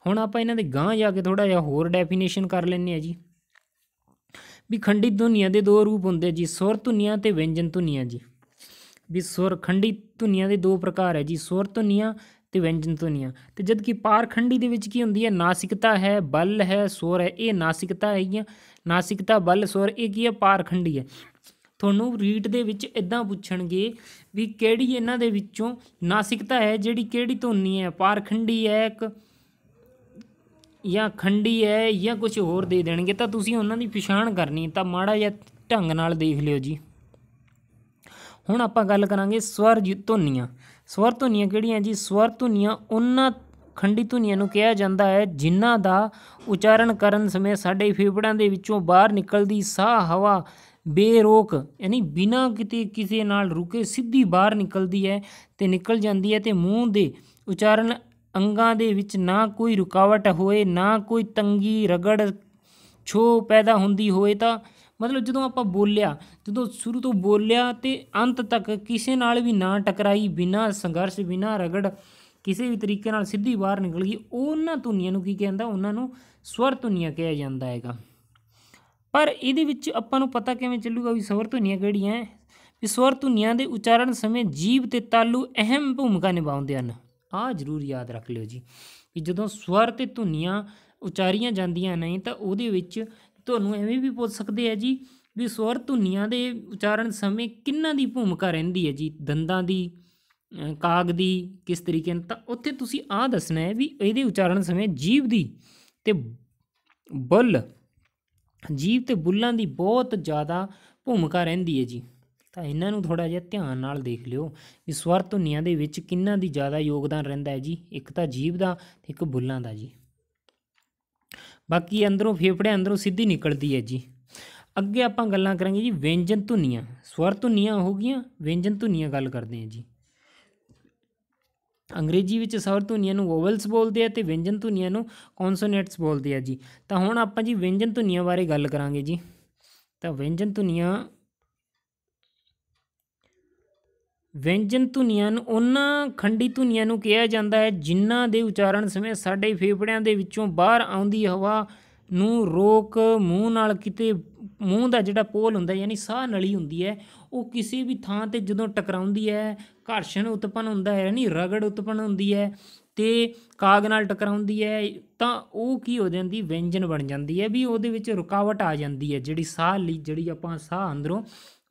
ਹੁਣ ਆਪਾਂ ਇਹਨਾਂ ਦੇ ਗਾਂਹ ਜਾ ਕੇ ਥੋੜ੍ਹਾ ਜਿਹਾ ਹੋਰ ਡੈਫੀਨੇਸ਼ਨ ਕਰ ਲੈਂਦੇ ਹਾਂ ਜੀ ਵੀ ਖੰਡੀ ਧੁਨੀਆਂ ਦੇ ਦੋ ਰੂਪ ਹੁੰਦੇ ਜੀ, ਸੁਰ ਧੁਨੀਆਂ ਅਤੇ ਵਿਅੰਜਨ ਧੁਨੀਆਂ ਜੀ। ਵੀ ਸੁਰ ਖੰਡੀ ਧੁਨੀਆਂ ਦੇ ਦੋ ਪ੍ਰਕਾਰ ਹੈ ਜੀ, ਸੁਰ ਧੁਨੀਆਂ ਅਤੇ ਵਿਅੰਜਨ ਧੁਨੀਆਂ। ਅਤੇ ਜਦ ਕਿ ਪਾਰਖੰਡੀ ਦੇ ਵਿੱਚ ਕੀ ਹੁੰਦੀ ਹੈ? ਨਾਸਿਕਤਾ ਹੈ, ਬਲ ਹੈ, ਸੁਰ ਹੈ। ਇਹ ਨਾਸਿਕਤਾ ਹੈਗੀਆਂ, ਨਾਸਿਕਤਾ, ਬਲ, ਸੁਰ, ਇਹ ਕੀ ਹੈ? ਪਾਰਖੰਡੀ ਹੈ। ਤੁਹਾਨੂੰ ਰੀਟ ਦੇ ਵਿੱਚ ਇੱਦਾਂ ਪੁੱਛਣਗੇ ਵੀ ਕਿਹੜੀ ਇਹਨਾਂ ਦੇ ਵਿੱਚੋਂ ਨਾਸਿਕਤਾ ਹੈ, ਜਿਹੜੀ ਕਿਹੜੀ ਧੁਨੀ ਹੈ, ਪਾਰਖੰਡੀ ਹੈ ਇੱਕ ਜਾਂ ਖੰਡੀ ਹੈ ਜਾਂ ਕੁਛ ਹੋਰ ਦੇ ਦੇਣਗੇ, ਤਾਂ ਤੁਸੀਂ ਉਹਨਾਂ ਦੀ ਪਛਾਣ ਕਰਨੀ, ਤਾਂ ਮਾੜਾ ਜਿਹਾ ਢੰਗ ਨਾਲ ਦੇਖ ਲਿਓ ਜੀ। ਹੁਣ ਆਪਾਂ ਗੱਲ ਕਰਾਂਗੇ ਸਵਰ ਧੁਨੀਆਂ। ਸਵਰ ਧੁਨੀਆਂ ਕਿਹੜੀਆਂ ਜੀ? ਸਵਰ ਧੁਨੀਆਂ ਉਹਨਾਂ ਖੰਡੀ ਧੁਨੀਆਂ ਨੂੰ ਕਿਹਾ ਜਾਂਦਾ ਹੈ ਜਿਨ੍ਹਾਂ ਦਾ ਉਚਾਰਨ ਕਰਨ ਸਮੇਂ ਸਾਡੇ ਫੇਫੜਿਆਂ ਦੇ ਵਿੱਚੋਂ ਬਾਹਰ ਨਿਕਲਦੀ ਸਾਹ ਹਵਾ ਬੇਰੋਕ, ਯਾਨੀ ਬਿਨਾਂ ਕਿਤੇ ਕਿਸੇ ਨਾਲ ਰੁਕੇ ਸਿੱਧੀ ਬਾਹਰ ਨਿਕਲਦੀ ਹੈ ਅਤੇ ਨਿਕਲ ਜਾਂਦੀ ਹੈ, ਅਤੇ ਮੂੰਹ ਦੇ ਉਚਾਰਨ ਅੰਗਾਂ ਦੇ ਵਿੱਚ ਨਾ ਕੋਈ ਰੁਕਾਵਟ ਹੋਏ, ਨਾ ਕੋਈ ਤੰਗੀ ਰਗੜ ਛੋ ਪੈਦਾ ਹੁੰਦੀ ਹੋਏ ਤਾਂ ਮਤਲਬ ਜਦੋਂ ਆਪਾਂ ਬੋਲਿਆ, ਜਦੋਂ ਸ਼ੁਰੂ ਤੋਂ ਬੋਲਿਆ ਅਤੇ ਅੰਤ ਤੱਕ ਕਿਸੇ ਨਾਲ ਵੀ ਨਾ ਟਕਰਾਈ, ਬਿਨਾਂ ਸੰਘਰਸ਼, ਬਿਨਾਂ ਰਗੜ, ਕਿਸੇ ਵੀ ਤਰੀਕੇ ਨਾਲ ਸਿੱਧੀ ਬਾਹਰ ਨਿਕਲ ਗਈ, ਉਹਨਾਂ ਧੁਨੀਆਂ ਨੂੰ ਕੀ ਕਹਿੰਦਾ, ਉਹਨਾਂ ਨੂੰ ਸਵਰ ਧੁਨੀਆਂ ਕਿਹਾ ਜਾਂਦਾ ਹੈਗਾ। ਪਰ ਇਹਦੇ ਵਿੱਚ ਆਪਾਂ ਨੂੰ ਪਤਾ ਕਿਵੇਂ ਚੱਲੂਗਾ ਵੀ ਸਵਰ ਧੁਨੀਆਂ ਕਿਹੜੀਆਂ ਹੈ? ਵੀ ਸਵਰ ਧੁਨੀਆਂ ਦੇ ਉਚਾਰਨ ਸਮੇਂ ਜੀਭ ਅਤੇ ਤਾਲੂ ਅਹਿਮ ਭੂਮਿਕਾ ਨਿਭਾਉਂਦੇ ਹਨ। ਆਹ ਜ਼ਰੂਰ ਯਾਦ ਰੱਖ ਲਿਓ ਜੀ ਵੀ ਜਦੋਂ ਸਵਰ ਅਤੇ ਧੁਨੀਆਂ ਉਚਾਰੀਆਂ ਜਾਂਦੀਆਂ ਨੇ ਤਾਂ ਉਹਦੇ ਵਿੱਚ ਤੁਹਾਨੂੰ ਐਵੇਂ ਵੀ ਪੁੱਛ ਸਕਦੇ ਆ ਜੀ ਵੀ ਸਵਰ ਧੁਨੀਆਂ ਦੇ ਉਚਾਰਨ ਸਮੇਂ ਕਿਹਨਾਂ ਦੀ ਭੂਮਿਕਾ ਰਹਿੰਦੀ ਹੈ ਜੀ, ਦੰਦਾਂ ਦੀ, ਕਾਗ ਦੀ, ਕਿਸ ਤਰੀਕੇ ਨਾਲ? ਤਾਂ ਉੱਥੇ ਤੁਸੀਂ ਆਹ ਦੱਸਣਾ ਹੈ ਵੀ ਇਹਦੇ ਉਚਾਰਨ ਸਮੇਂ ਜੀਭ ਦੀ ਅਤੇ ਬੁੱਲ, ਜੀਭ ਅਤੇ ਬੁੱਲਾਂ ਦੀ ਬਹੁਤ ਜ਼ਿਆਦਾ ਭੂਮਿਕਾ ਰਹਿੰਦੀ ਹੈ ਜੀ। ਤਾਂ ਇਹਨਾਂ ਨੂੰ ਥੋੜ੍ਹਾ ਜਿਹਾ ਧਿਆਨ ਨਾਲ ਦੇਖ ਲਿਓ ਵੀ ਸਵਰ ਧੁਨੀਆਂ ਦੇ ਵਿੱਚ ਕਿਹਨਾਂ ਦੀ ਜ਼ਿਆਦਾ ਯੋਗਦਾਨ ਰਹਿੰਦਾ ਹੈ ਜੀ, ਇੱਕ ਤਾਂ ਜੀਭ ਦਾ ਅਤੇ ਇੱਕ ਬੁੱਲਾਂ ਦਾ ਜੀ। ਬਾਕੀ ਅੰਦਰੋਂ ਫੇਫੜਿਆਂ ਅੰਦਰੋਂ ਸਿੱਧੀ ਨਿਕਲਦੀ ਹੈ ਜੀ। ਅੱਗੇ ਆਪਾਂ ਗੱਲਾਂ ਕਰਾਂਗੇ ਜੀ ਵਿਅੰਜਨ ਧੁਨੀਆਂ। ਸਵਰ ਧੁਨੀਆਂ ਹੋ ਗਈਆਂ, ਵਿਅੰਜਨ ਧੁਨੀਆਂ ਗੱਲ ਕਰਦੇ ਹਾਂ ਜੀ। ਅੰਗਰੇਜ਼ੀ ਵਿੱਚ ਸਵਰ ਧੁਨੀਆਂ ਨੂੰ ਵੋਵਲਸ ਬੋਲਦੇ ਆ ਅਤੇ ਵਿਅੰਜਨ ਧੁਨੀਆਂ ਨੂੰ ਕੌਨਸੋਨੈਂਟਸ ਬੋਲਦੇ ਆ ਜੀ। ਤਾਂ ਹੁਣ ਆਪਾਂ ਜੀ ਵਿਅੰਜਨ ਧੁਨੀਆਂ ਬਾਰੇ ਗੱਲ ਕਰਾਂਗੇ ਜੀ। ਤਾਂ ਵਿਅੰਜਨ ਧੁਨੀਆਂ ਨੂੰ ਉਹਨਾਂ ਖੰਡੀ ਧੁਨੀਆਂ ਨੂੰ ਕਿਹਾ ਜਾਂਦਾ ਹੈ ਜਿਨ੍ਹਾਂ ਦੇ ਉਚਾਰਨ ਸਮੇਂ ਸਾਡੇ ਫੇਫੜਿਆਂ ਦੇ ਵਿੱਚੋਂ ਬਾਹਰ ਆਉਂਦੀ ਹਵਾ ਨੂੰ ਰੋਕ ਮੂੰਹ ਨਾਲ, ਕਿਤੇ ਮੂੰਹ ਦਾ ਜਿਹੜਾ ਪੋਲ ਹੁੰਦਾ ਯਾਨੀ ਸਾਹ ਨਲੀ ਹੁੰਦੀ ਹੈ, ਉਹ ਕਿਸੇ ਵੀ ਥਾਂ 'ਤੇ ਜਦੋਂ ਟਕਰਾਉਂਦੀ ਹੈ, ਘਰਸ਼ਣ ਉਤਪੰਨ ਹੁੰਦਾ ਹੈ ਯਾਨੀ ਰਗੜ ਉਤਪੰਨ ਹੁੰਦੀ ਹੈ ਅਤੇ ਕਾਗ ਨਾਲ ਟਕਰਾਉਂਦੀ ਹੈ, ਤਾਂ ਉਹ ਕੀ ਹੋ ਜਾਂਦੀ, ਵਿਅੰਜਨ ਬਣ ਜਾਂਦੀ ਹੈ ਵੀ ਉਹਦੇ ਵਿੱਚ ਰੁਕਾਵਟ ਆ ਜਾਂਦੀ ਹੈ ਜਿਹੜੀ ਸਾਹ ਲਈ, ਜਿਹੜੀ ਆਪਾਂ ਸਾਹ ਅੰਦਰੋਂ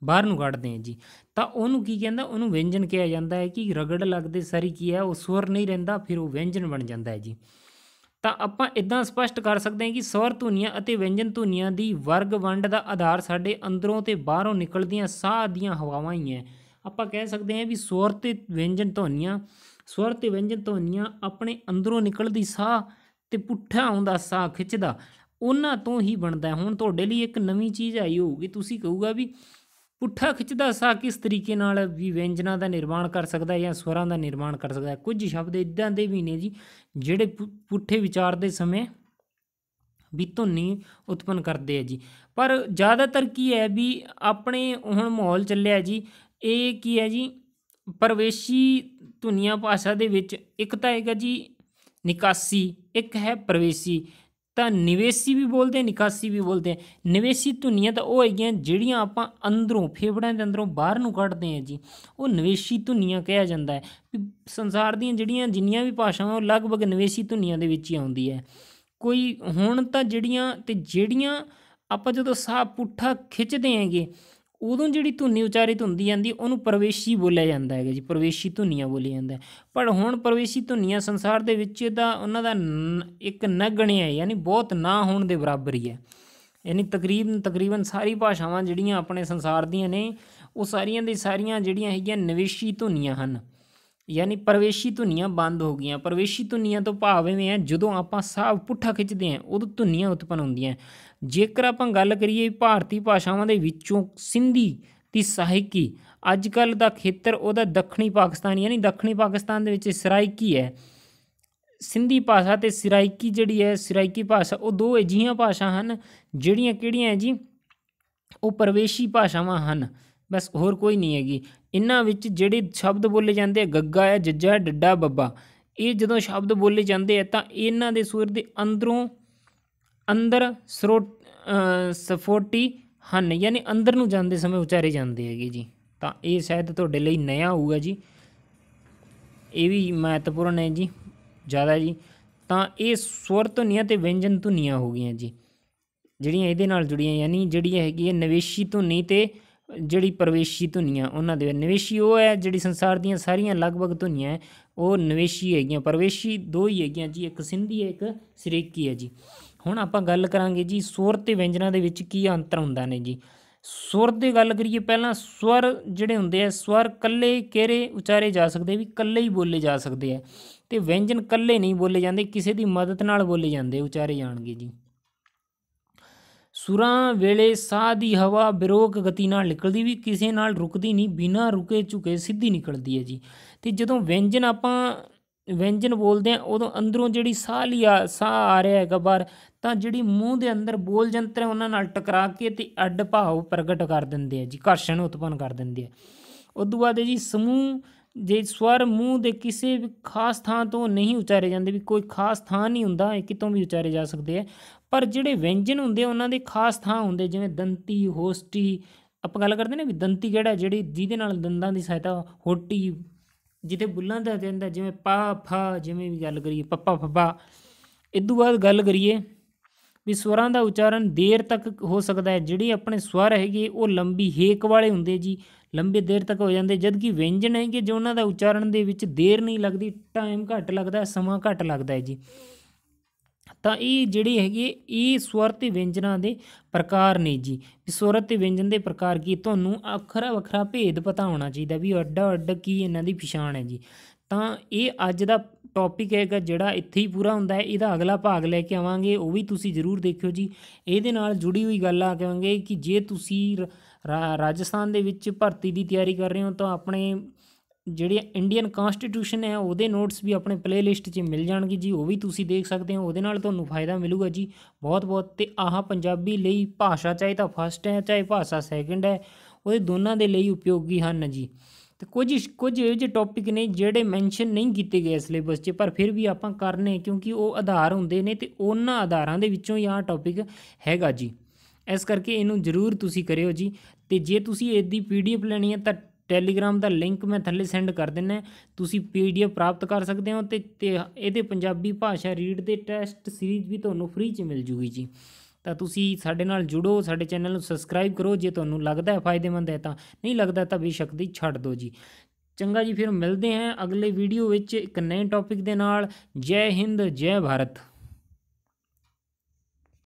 ਬਾਹਰ ਨੂੰ ਕੱਢਦੇ ਹਾਂ ਜੀ। ਤਾਂ ਉਹਨੂੰ ਕੀ ਕਹਿੰਦਾ, ਉਹਨੂੰ ਵਿਅੰਜਨ ਕਿਹਾ ਜਾਂਦਾ ਹੈ ਕਿ ਰਗੜ ਲੱਗਦੇ ਸਾਰੀ ਕੀ ਹੈ ਉਹ ਸਵਰ ਨਹੀਂ ਰਹਿੰਦਾ, ਫਿਰ ਉਹ ਵਿਅੰਜਨ ਬਣ ਜਾਂਦਾ ਹੈ ਜੀ। ਤਾਂ ਆਪਾਂ ਇੱਦਾਂ ਸਪਸ਼ਟ ਕਰ ਸਕਦੇ ਹਾਂ ਕਿ ਸਵਰ ਧੁਨੀਆਂ ਅਤੇ ਵਿਅੰਜਨ ਧੁਨੀਆਂ ਦੀ ਵਰਗ ਵੰਡ ਦਾ ਆਧਾਰ ਸਾਡੇ ਅੰਦਰੋਂ ਅਤੇ ਬਾਹਰੋਂ ਨਿਕਲਦੀਆਂ ਸਾਹ ਦੀਆਂ ਹਵਾਵਾਂ ਹੀ ਹੈ। ਆਪਾਂ ਕਹਿ ਸਕਦੇ ਹਾਂ ਵੀ ਸਵਰ ਅਤੇ ਵਿਅੰਜਨ ਧੁਨੀਆਂ ਆਪਣੇ ਅੰਦਰੋਂ ਨਿਕਲਦੀ ਸਾਹ ਅਤੇ ਪੁੱਠਾ ਆਉਂਦਾ ਸਾਹ ਖਿੱਚਦਾ, ਉਹਨਾਂ ਤੋਂ ਹੀ ਬਣਦਾ। ਹੁਣ ਤੁਹਾਡੇ ਲਈ ਇੱਕ ਨਵੀਂ ਚੀਜ਼ ਆਈ ਹੋਊਗੀ, ਤੁਸੀਂ ਕਹੂਗਾ ਵੀ ਪੁੱਠਾ ਖਿੱਚਦਾ ਸਾਹ ਕਿਸ ਤਰੀਕੇ ਨਾਲ ਵੀ ਵਿਅੰਜਨਾਂ ਦਾ ਨਿਰਮਾਣ ਕਰ ਸਕਦਾ ਜਾਂ ਸਵਰਾਂ ਦਾ ਨਿਰਮਾਣ ਕਰ ਸਕਦਾ। ਕੁਝ ਸ਼ਬਦ ਇੱਦਾਂ ਦੇ ਵੀ ਨੇ ਜੀ ਜਿਹੜੇ ਪੁੱਠੇ ਵਿਚਾਰਦੇ ਸਮੇਂ ਵੀ ਧੁਨੀ ਉਤਪੰਨ ਕਰਦੇ ਆ ਜੀ। ਪਰ ਜ਼ਿਆਦਾਤਰ ਕੀ ਹੈ ਵੀ ਆਪਣੇ ਹੁਣ ਮਾਹੌਲ ਚੱਲਿਆ ਜੀ, ਇਹ ਕੀ ਹੈ ਜੀ, ਪ੍ਰਵੇਸ਼ੀ ਧੁਨੀਆਂ ਭਾਸ਼ਾ ਦੇ ਵਿੱਚ ਇੱਕ ਤਾਂ ਹੈਗਾ ਜੀ ਨਿਕਾਸੀ, ਇੱਕ ਹੈ ਪ੍ਰਵੇਸ਼ੀ। ਤਾਂ ਨਿਵੇਸ਼ੀ ਵੀ ਬੋਲਦੇ, ਨਿਕਾਸੀ ਵੀ ਬੋਲਦੇ। ਨਿਵੇਸ਼ੀ ਧੁਨੀਆਂ ਤਾਂ ਉਹ ਹੈਗੀਆਂ ਜਿਹੜੀਆਂ ਆਪਾਂ ਅੰਦਰੋਂ ਫੇਫੜਿਆਂ ਦੇ ਅੰਦਰੋਂ ਬਾਹਰ ਨੂੰ ਕੱਢਦੇ ਹਾਂ ਜੀ, ਉਹ ਨਿਵੇਸ਼ੀ ਧੁਨੀਆਂ ਕਿਹਾ ਜਾਂਦਾ ਹੈ। ਵੀ ਸੰਸਾਰ ਦੀਆਂ ਜਿੰਨੀਆਂ ਵੀ ਭਾਸ਼ਾਵਾਂ ਉਹ ਲਗਭਗ ਨਿਵੇਸ਼ੀ ਧੁਨੀਆਂ ਦੇ ਵਿੱਚ ਹੀ ਆਉਂਦੀ ਹੈ। ਕੋਈ ਹੁਣ ਤਾਂ ਜਿਹੜੀਆਂ ਆਪਾਂ ਜਦੋਂ ਸਾਹ ਪੁੱਠਾ ਖਿੱਚਦੇ ਹੈਗੇ ਉਦੋਂ ਜਿਹੜੀ ਧੁਨੀ ਉਚਾਰਿਤ ਹੁੰਦੀ ਜਾਂਦੀ ਉਹਨੂੰ ਪ੍ਰਵੇਸ਼ੀ ਬੋਲਿਆ ਜਾਂਦਾ ਹੈਗਾ ਜੀ, ਪ੍ਰਵੇਸ਼ੀ ਧੁਨੀਆਂ ਬੋਲਿਆ ਜਾਂਦਾ। ਪਰ ਹੁਣ ਪ੍ਰਵੇਸ਼ੀ ਧੁਨੀਆਂ ਸੰਸਾਰ ਦੇ ਵਿੱਚ ਤਾਂ ਉਹਨਾਂ ਦਾ ਇੱਕ ਨਗਣਿਆ ਯਾਨੀ ਬਹੁਤ ਨਾ ਹੋਣ ਦੇ ਬਰਾਬਰ ਹੀ ਹੈ। ਯਾਨੀ ਤਕਰੀਬਨ ਸਾਰੀ ਭਾਸ਼ਾਵਾਂ ਜਿਹੜੀਆਂ ਆਪਣੇ ਸੰਸਾਰ ਦੀਆਂ ਨੇ ਉਹ ਸਾਰੀਆਂ ਦੇ ਸਾਰੀਆਂ ਜਿਹੜੀਆਂ ਹੈਗੀਆਂ ਨਿਵੇਸ਼ੀ ਧੁਨੀਆਂ ਹਨ, ਯਾਨੀ ਪ੍ਰਵੇਸ਼ੀ ਧੁਨੀਆਂ ਬੰਦ ਹੋ ਗਈਆਂ। ਪ੍ਰਵੇਸ਼ੀ ਧੁਨੀਆਂ ਤੋਂ ਭਾਵ ਇਵੇਂ ਹੈ ਜਦੋਂ ਆਪਾਂ ਸਾਹ ਪੁੱਠਾ ਖਿੱਚਦੇ ਹਾਂ ਉਦੋਂ ਧੁਨੀਆਂ ਉਤਪੰਨ ਹੁੰਦੀਆਂ। ਜੇਕਰ ਆਪਾਂ ਗੱਲ ਕਰੀਏ ਭਾਰਤੀ ਭਾਸ਼ਾਵਾਂ ਦੇ ਵਿੱਚੋਂ ਸਿੰਧੀ ਦੀ ਸਹਾਇਕੀ, ਅੱਜ ਕੱਲ੍ਹ ਦਾ ਖੇਤਰ ਉਹਦਾ ਦੱਖਣੀ ਪਾਕਿਸਤਾਨ ਯਾਨੀ ਦੱਖਣੀ ਪਾਕਿਸਤਾਨ ਦੇ ਵਿੱਚ ਸਰਾਇਕੀ ਹੈ। ਸਿੰਧੀ ਭਾਸ਼ਾ ਅਤੇ ਸਰਾਇਕੀ ਜਿਹੜੀ ਹੈ, ਸਰਾਇਕੀ ਭਾਸ਼ਾ, ਉਹ ਦੋ ਅਜਿਹੀਆਂ ਭਾਸ਼ਾ ਹਨ ਜਿਹੜੀਆਂ ਕਿਹੜੀਆਂ ਹੈ ਜੀ, ਉਹ ਪ੍ਰਵੇਸ਼ੀ ਭਾਸ਼ਾਵਾਂ ਹਨ, ਬਸ ਹੋਰ ਕੋਈ ਨਹੀਂ ਹੈਗੀ। ਇਹਨਾਂ ਵਿੱਚ ਜਿਹੜੇ ਸ਼ਬਦ ਬੋਲੇ ਜਾਂਦੇ ਆ ਗੱਗਾ ਹੈ, ਜੱਜਾ ਹੈ, ਡੱਡਾ, ਬੱਬਾ, ਇਹ ਜਦੋਂ ਸ਼ਬਦ ਬੋਲੇ ਜਾਂਦੇ ਆ ਤਾਂ ਇਹਨਾਂ ਦੇ ਸੁਰ ਦੇ ਅੰਦਰ ਸਫੋਟੀ ਹਨ, ਯਾਨੀ ਅੰਦਰ ਨੂੰ ਜਾਂਦੇ ਸਮੇਂ ਉਚਾਰੇ ਜਾਂਦੇ ਹੈਗੇ ਜੀ। ਤਾਂ ਇਹ ਸ਼ਾਇਦ ਤੁਹਾਡੇ ਲਈ ਨਇਆ ਹੋਊਗਾ ਜੀ, ਇਹ ਵੀ ਮਹੱਤਵਪੂਰਨ ਹੈ ਜੀ ਜ਼ਿਆਦਾ ਜੀ। ਤਾਂ ਇਹ ਸਵਰ ਧੁਨੀਆਂ ਅਤੇ ਵਿਅੰਜਨ ਧੁਨੀਆਂ ਹੋ ਗਈਆਂ ਜੀ ਜਿਹੜੀਆਂ ਇਹਦੇ ਨਾਲ ਜੁੜੀਆਂ, ਯਾਨੀ ਜਿਹੜੀ ਹੈਗੀ ਹੈ ਨਿਵੇਸ਼ੀ ਧੁਨੀ ਅਤੇ ਜਿਹੜੀ ਪ੍ਰਵੇਸ਼ੀ ਧੁਨੀਆਂ। ਉਹਨਾਂ ਦੇ ਨਿਵੇਸ਼ੀ ਉਹ ਹੈ ਜਿਹੜੀ ਸੰਸਾਰ ਦੀਆਂ ਸਾਰੀਆਂ ਲਗਭਗ ਧੁਨੀਆਂ ਹੈ ਉਹ ਨਿਵੇਸ਼ੀ ਹੈਗੀਆਂ, ਪ੍ਰਵੇਸ਼ੀ ਦੋ ਹੀ ਹੈਗੀਆਂ ਜੀ, ਇੱਕ ਸਿੰਧੀ ਹੈ, ਇੱਕ ਸਰਾਇਕੀ ਹੈ ਜੀ। ਹੁਣ ਆਪਾਂ ਗੱਲ ਕਰਾਂਗੇ ਜੀ ਸੁਰ ਅਤੇ ਵਿਅੰਜਨਾਂ ਦੇ ਵਿੱਚ ਕੀ ਅੰਤਰ ਹੁੰਦਾ ਨੇ ਜੀ। ਸੁਰ ਦੀ ਗੱਲ ਕਰੀਏ ਪਹਿਲਾਂ, ਸਵਰ ਜਿਹੜੇ ਹੁੰਦੇ ਆ ਸਵਰ ਇਕੱਲੇ ਕਿਹੜੇ ਉਚਾਰੇ ਜਾ ਸਕਦੇ, ਵੀ ਇਕੱਲੇ ਹੀ ਬੋਲੇ ਜਾ ਸਕਦੇ ਆ, ਅਤੇ ਵਿਅੰਜਨ ਇਕੱਲੇ ਨਹੀਂ ਬੋਲੇ ਜਾਂਦੇ, ਕਿਸੇ ਦੀ ਮਦਦ ਨਾਲ ਬੋਲੇ ਜਾਂਦੇ, ਉਚਾਰੇ ਜਾਣਗੇ ਜੀ। ਸੁਰਾਂ ਵੇਲੇ ਸਾਹ ਦੀ ਹਵਾ ਬੇਰੋਕ ਗਤੀ ਨਾਲ ਨਿਕਲਦੀ, ਵੀ ਕਿਸੇ ਨਾਲ ਰੁਕਦੀ ਨਹੀਂ, ਬਿਨਾਂ ਰੁਕੇ ਝੁਕੇ ਸਿੱਧੀ ਨਿਕਲਦੀ ਹੈ ਜੀ। ਅਤੇ ਜਦੋਂ ਵਿਅੰਜਨ ਬੋਲਦੇ ਹਾਂ ਉਦੋਂ ਅੰਦਰੋਂ ਜਿਹੜੀ ਸਾਹ ਆ ਰਿਹਾ ਹੈਗਾ ਬਾਹਰ, ਤਾਂ ਜਿਹੜੀ ਮੂੰਹ ਦੇ ਅੰਦਰ ਬੋਲ ਜੰਤਰ ਹੈ ਉਹਨਾਂ ਨਾਲ ਟਕਰਾ ਕੇ ਤੇ ਅੱਡ ਭਾਵ ਪ੍ਰਗਟ ਕਰ ਦਿੰਦੇ ਆ ਜੀ, ਘਰਸ਼ਣ ਉਤਪੰਨ ਕਰ ਦਿੰਦੇ ਆ। ਉਦੋਂ ਬਾਅਦ ਹੈ ਜੀ ਸਮੂਹ ਜੇ ਸਵਰ ਮੂੰਹ ਦੇ ਕਿਸੇ ਵੀ ਖਾਸ ਥਾਂ ਤੋਂ ਨਹੀਂ ਉਚਾਰੇ ਜਾਂਦੇ, ਵੀ ਕੋਈ ਖਾਸ ਥਾਂ ਨਹੀਂ ਹੁੰਦਾ, ਇਹ ਕਿਤੋਂ ਵੀ ਉਚਾਰੇ ਜਾ ਸਕਦੇ ਆ। ਪਰ ਜਿਹੜੇ ਵਿਅੰਜਨ ਹੁੰਦੇ ਉਹਨਾਂ ਦੇ ਖਾਸ ਥਾਂ ਹੁੰਦੇ, ਜਿਵੇਂ ਦੰਤੀ, ਹੋਸਟੀ। ਆਪਾਂ ਗੱਲ ਕਰਦੇ ਨੇ ਵੀ ਦੰਤੀ ਕਿਹੜਾ, ਜਿਹੜੀ ਜਿਹਦੇ ਨਾਲ ਦੰਦਾਂ ਦੀ ਸਹਾਇਤਾ, ਹੋਟੀ ਜਿੱਥੇ ਬੁੱਲਾਂ ਦਾ ਜਾਂਦਾ, ਜਿਵੇਂ ਪਾ ਫਾ, ਜਿਵੇਂ ਵੀ ਗੱਲ ਕਰੀਏ ਪੱਪਾ ਫੱਬਾ। ਇਦੋਂ ਬਾਅਦ ਗੱਲ ਕਰੀਏ ਵੀ ਸਵਰਾਂ ਦਾ ਉਚਾਰਨ ਦੇਰ ਤੱਕ ਹੋ ਸਕਦਾ ਹੈ। ਜਿਹੜੀ ਆਪਣੇ ਸਵਰ ਹੈਗੇ ਉਹ ਲੰਬੀ ਹੇਕ ਵਾਲੇ ਹੁੰਦੇ ਜੀ, ਲੰਬੇ ਦੇਰ ਤੱਕ ਹੋ ਜਾਂਦੇ, ਜਦ ਕਿ ਵਿਅੰਜਨ ਹੈਗੇ ਜੋ ਉਹਨਾਂ ਦਾ ਉਚਾਰਨ ਦੇ ਵਿੱਚ ਦੇਰ ਨਹੀਂ ਲੱਗਦੀ, ਟਾਈਮ ਘੱਟ ਲੱਗਦਾ, ਸਮਾਂ ਘੱਟ ਲੱਗਦਾ ਹੈ ਜੀ। ਤਾਂ ਇਹ ਜਿਹੜੇ ਹੈਗੇ ਇਹ ਸਵਰ ਅਤੇ ਵਿਅੰਜਨਾਂ ਦੇ ਪ੍ਰਕਾਰ ਨੇ ਜੀ। ਸਵਰ ਅਤੇ ਵਿਅੰਜਨ ਦੇ ਪ੍ਰਕਾਰ ਕੀ, ਤੁਹਾਨੂੰ ਵੱਖਰਾ ਵੱਖਰਾ ਭੇਦ ਪਤਾ ਹੋਣਾ ਚਾਹੀਦਾ ਵੀ ਅੱਡਾ ਅੱਡ ਕੀ ਇਹਨਾਂ ਦੀ ਪਛਾਣ ਹੈ ਜੀ। ਤਾਂ ਇਹ ਅੱਜ ਦਾ ਟੌਪਿਕ ਹੈਗਾ ਜਿਹੜਾ ਇੱਥੇ ਹੀ ਪੂਰਾ ਹੁੰਦਾ ਹੈ। ਇਹਦਾ ਅਗਲਾ ਭਾਗ ਲੈ ਕੇ ਆਵਾਂਗੇ, ਉਹ ਵੀ ਤੁਸੀਂ ਜ਼ਰੂਰ ਦੇਖਿਓ ਜੀ। ਇਹਦੇ ਨਾਲ ਜੁੜੀ ਹੋਈ ਗੱਲ ਆ ਕਹਾਂਗੇ ਕਿ ਜੇ ਤੁਸੀਂ ਰਾਜਸਥਾਨ ਦੇ ਵਿੱਚ ਭਰਤੀ ਦੀ ਤਿਆਰੀ ਕਰ ਰਹੇ ਹੋ ਤਾਂ ਆਪਣੇ ਜਿਹੜੀ ਇੰਡੀਅਨ ਕੌਂਸਟੀਟਿਊਸ਼ਨ ਹੈ ਉਹਦੇ ਨੋਟਸ ਵੀ ਆਪਣੇ ਪਲੇਲਿਸਟ 'ਚ ਮਿਲ ਜਾਣਗੇ ਜੀ, ਉਹ ਵੀ ਤੁਸੀਂ ਦੇਖ ਸਕਦੇ ਹੋ। ਉਹਦੇ ਨਾਲ ਤੁਹਾਨੂੰ ਫਾਇਦਾ ਮਿਲੂਗਾ ਜੀ ਬਹੁਤ ਬਹੁਤ। ਅਤੇ ਆਹ ਪੰਜਾਬੀ ਲਈ ਭਾਸ਼ਾ ਚਾਹੇ ਤਾਂ ਫਸਟ ਹੈ ਚਾਹੇ ਭਾਸ਼ਾ ਸੈਕਿੰਡ ਹੈ, ਉਹਦੇ ਦੋਨਾਂ ਦੇ ਲਈ ਉਪਯੋਗੀ ਹਨ ਜੀ। ਅਤੇ ਕੁਝ ਇਹੋ ਜਿਹੇ ਟੌਪਿਕ ਨੇ ਜਿਹੜੇ ਮੈਂਸ਼ਨ ਨਹੀਂ ਕੀਤੇ ਗਏ ਸਿਲੇਬਸ 'ਚ, ਪਰ ਫਿਰ ਵੀ ਆਪਾਂ ਕਰਨੇ ਕਿਉਂਕਿ ਉਹ ਆਧਾਰ ਹੁੰਦੇ ਨੇ ਅਤੇ ਉਹਨਾਂ ਆਧਾਰਾਂ ਦੇ ਵਿੱਚੋਂ ਹੀ ਆਹ ਟੌਪਿਕ ਹੈਗਾ ਜੀ। ਇਸ ਕਰਕੇ ਇਹਨੂੰ ਜ਼ਰੂਰ ਤੁਸੀਂ ਕਰਿਓ ਜੀ। ਅਤੇ ਜੇ ਤੁਸੀਂ ਇਹਦੀ PDF ਲੈਣੀ ਹੈ ਤਾਂ ਟੈਲੀਗ੍ਰਾਮ ਦਾ ਲਿੰਕ ਮੈਂ ਥੱਲੇ ਸੈਂਡ ਕਰ ਦਿੰਦਾ, ਤੁਸੀਂ PDF ਪ੍ਰਾਪਤ ਕਰ ਸਕਦੇ ਹੋ। ਅਤੇ ਇਹਦੇ ਪੰਜਾਬੀ ਭਾਸ਼ਾ ਰੀਡ ਦੇ ਟੈਸਟ ਸੀਰੀਜ਼ ਵੀ ਤੁਹਾਨੂੰ ਫ੍ਰੀ 'ਚ ਮਿਲ ਜੂਗੀ ਜੀ। ਤਾਂ ਤੁਸੀਂ ਸਾਡੇ ਨਾਲ ਜੁੜੋ, ਸਾਡੇ ਚੈਨਲ ਨੂੰ ਸਬਸਕ੍ਰਾਈਬ ਕਰੋ ਜੇ ਤੁਹਾਨੂੰ ਲੱਗਦਾ ਹੈ ਫਾਇਦੇਮੰਦ ਹੈ, ਤਾਂ ਨਹੀਂ ਲੱਗਦਾ ਤਾਂ ਬੇਸ਼ੱਕ ਦੀ ਛੱਡ ਦਿਓ ਜੀ। ਚੰਗਾ ਜੀ, ਫਿਰ ਮਿਲਦੇ ਹਾਂ ਅਗਲੇ ਵੀਡੀਓ ਵਿੱਚ ਇੱਕ ਨਏ ਟੌਪਿਕ ਦੇ ਨਾਲ। ਜੈ ਹਿੰਦ, ਜੈ ਭਾਰਤ।